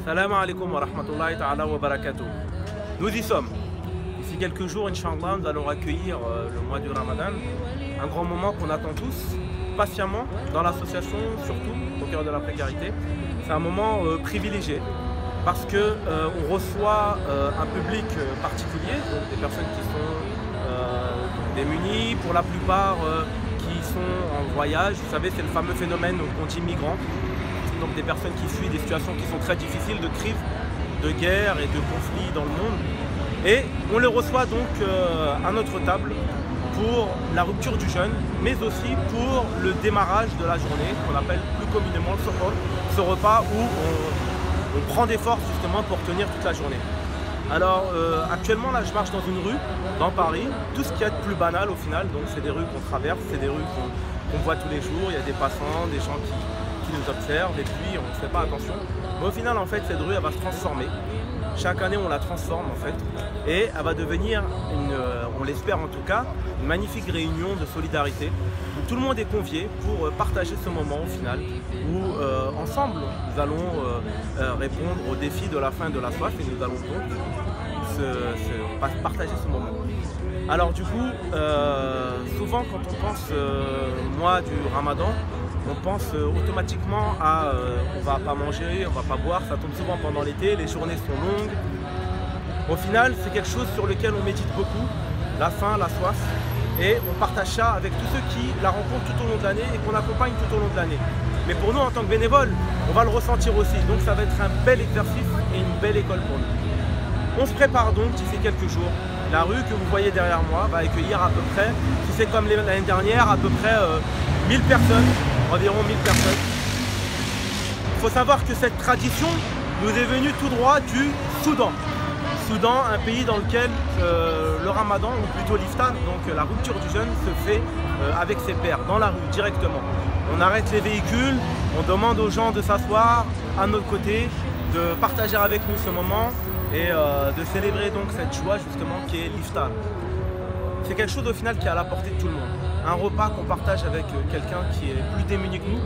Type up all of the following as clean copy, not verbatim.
Salam alaikum wa rahmatullahi ta'ala wa barakatuh. Nous y sommes. D'ici quelques jours, Inch'Allah, nous allons accueillir le mois du Ramadan. Un grand moment qu'on attend tous, patiemment, dans l'association, surtout, au cœur de la précarité. C'est un moment privilégié parce qu'on reçoit un public particulier, donc des personnes qui sont démunies, pour la plupart qui sont en voyage. Vous savez, c'est le fameux phénomène qu'on dit migrants. Donc des personnes qui fuient des situations qui sont très difficiles, de crise, de guerre et de conflits dans le monde. Et on les reçoit donc à notre table pour la rupture du jeûne, mais aussi pour le démarrage de la journée, qu'on appelle plus communément le suhoor, ce repas où on prend des forces justement pour tenir toute la journée. Alors actuellement là je marche dans une rue, dans Paris, tout ce qui est plus banal au final, donc c'est des rues qu'on traverse, c'est des rues qu'on voit tous les jours, il y a des passants, des gens qui nous observent et puis on ne fait pas attention. Mais au final en fait cette rue elle va se transformer. Chaque année on la transforme en fait et elle va devenir, on l'espère en tout cas, une magnifique réunion de solidarité où tout le monde est convié pour partager ce moment au final où ensemble nous allons répondre aux défis de la faim et de la soif et nous allons donc partager ce moment. Alors du coup, souvent quand on pense mois du Ramadan, on pense automatiquement à on va pas manger, on va pas boire, ça tombe souvent pendant l'été, les journées sont longues. Au final, c'est quelque chose sur lequel on médite beaucoup, la faim, la soif, et on partage ça avec tous ceux qui la rencontrent tout au long de l'année et qu'on accompagne tout au long de l'année. Mais pour nous, en tant que bénévoles, on va le ressentir aussi, donc ça va être un bel exercice et une belle école pour nous. On se prépare donc d'ici quelques jours. La rue que vous voyez derrière moi va accueillir à peu près, si c'est comme l'année dernière, à peu près 1000 personnes, environ 1000 personnes. Il faut savoir que cette tradition nous est venue tout droit du Soudan. Soudan, un pays dans lequel le Ramadan, ou plutôt l'iftar, donc la rupture du jeûne, se fait avec ses pairs, dans la rue, directement. On arrête les véhicules, on demande aux gens de s'asseoir à notre côté, de partager avec nous ce moment et de célébrer donc cette joie justement qui est l'iftar. C'est quelque chose au final qui est à la portée de tout le monde. Un repas qu'on partage avec quelqu'un qui est plus démuni que nous,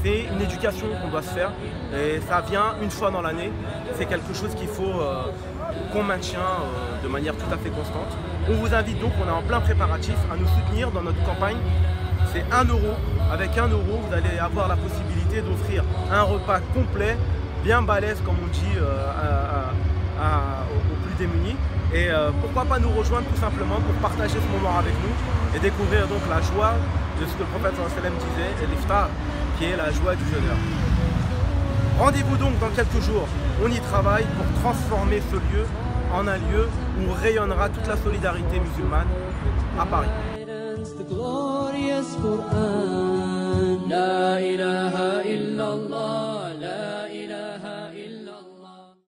c'est une éducation qu'on doit se faire et ça vient une fois dans l'année. C'est quelque chose qu'il faut qu'on maintient de manière tout à fait constante. On vous invite donc, on est en plein préparatif, à nous soutenir dans notre campagne. C'est 1 €. Avec 1 €, vous allez avoir la possibilité d'offrir un repas complet, bien balèze comme on dit aux plus démunis. Et pourquoi pas nous rejoindre tout simplement pour partager ce moment avec nous et découvrir donc la joie de ce que le prophète sallam disait, et l'iftar, qui est la joie du jeûneur. Rendez-vous donc dans quelques jours, on y travaille pour transformer ce lieu en un lieu où rayonnera toute la solidarité musulmane à Paris. La ilaha illallah.